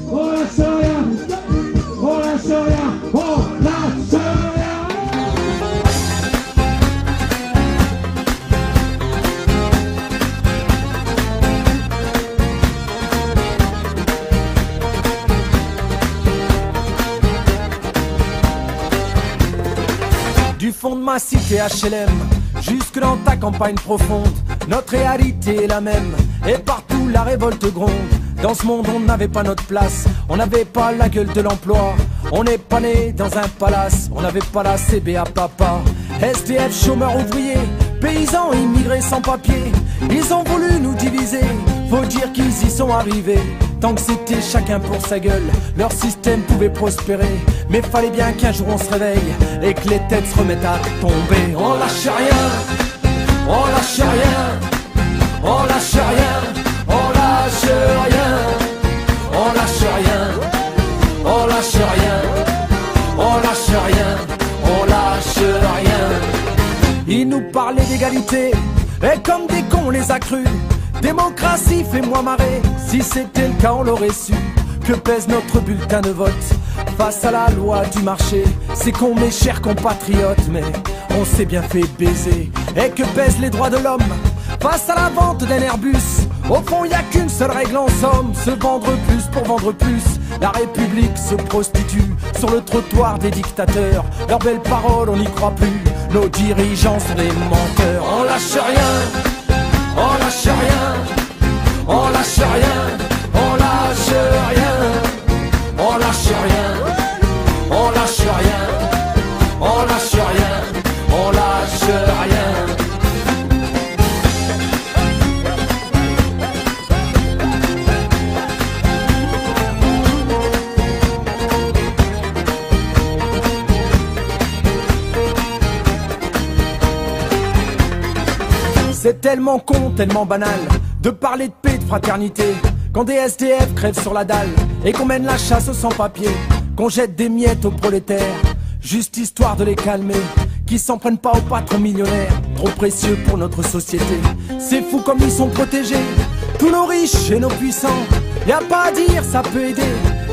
On lâche rien, on lâche rien, on lâche rien. Du fond de ma cité HLM, jusque dans ta campagne profonde, notre réalité est la même, et partout la révolte gronde. Dans ce monde on n'avait pas notre place, on n'avait pas la gueule de l'emploi, on n'est pas né dans un palace, on n'avait pas la CBA papa. SDF, chômeurs ouvriers, paysans immigrés sans papier, ils ont voulu nous diviser, faut dire qu'ils y sont arrivés. Tant que c'était chacun pour sa gueule, leur système pouvait prospérer. Mais fallait bien qu'un jour on se réveille et que les têtes se remettent à tomber. On lâche rien, on lâche rien, on lâche rien, on lâche rien, on lâche rien, on lâche rien, on lâche rien, on lâche rien. Ils nous parlaient d'égalité et comme des cons on les a crus. Démocratie, fais-moi marrer, si c'était le cas on l'aurait su. Que pèse notre bulletin de vote face à la loi du marché? C'est con mes chers compatriotes, mais on s'est bien fait baiser. Et que pèsent les droits de l'homme face à la vente d'un Airbus? Au fond y a qu'une seule règle en somme, se vendre plus pour vendre plus. La République se prostitue sur le trottoir des dictateurs. Leurs belles paroles on n'y croit plus, nos dirigeants sont des menteurs. On lâche rien, on lâche rien, on lâche rien, on lâche rien, on lâche rien, on lâche rien, on lâche rien, on lâche rien. C'est tellement con, tellement banal de parler de paix, de fraternité, quand des SDF crèvent sur la dalle et qu'on mène la chasse aux sans-papiers, qu'on jette des miettes aux prolétaires, juste histoire de les calmer, qui s'en prennent pas aux patrons millionnaires, trop précieux pour notre société. C'est fou comme ils sont protégés, tous nos riches et nos puissants. Y a pas à dire, ça peut aider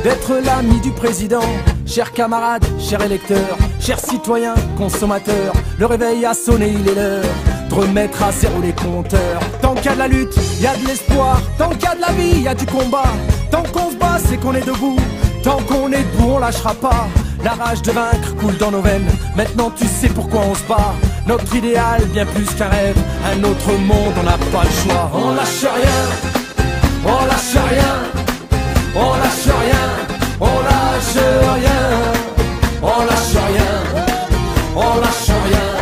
d'être l'ami du président. Chers camarades, chers électeurs, chers citoyens, consommateurs, le réveil a sonné, il est l'heure de remettre à zéro les compteurs. Tant qu'il y a de la lutte, il y a de l'espoir. Tant qu'il y a de la vie, il y a du combat. Tant qu'on se bat, c'est qu'on est debout. Tant qu'on est debout, on lâchera pas. La rage de vaincre coule dans nos veines. Maintenant tu sais pourquoi on se bat. Notre idéal, bien plus qu'un rêve. Un autre monde, on n'a pas le choix. On lâche rien, on lâche rien, on lâche rien, on lâche rien, on lâche rien, on lâche rien.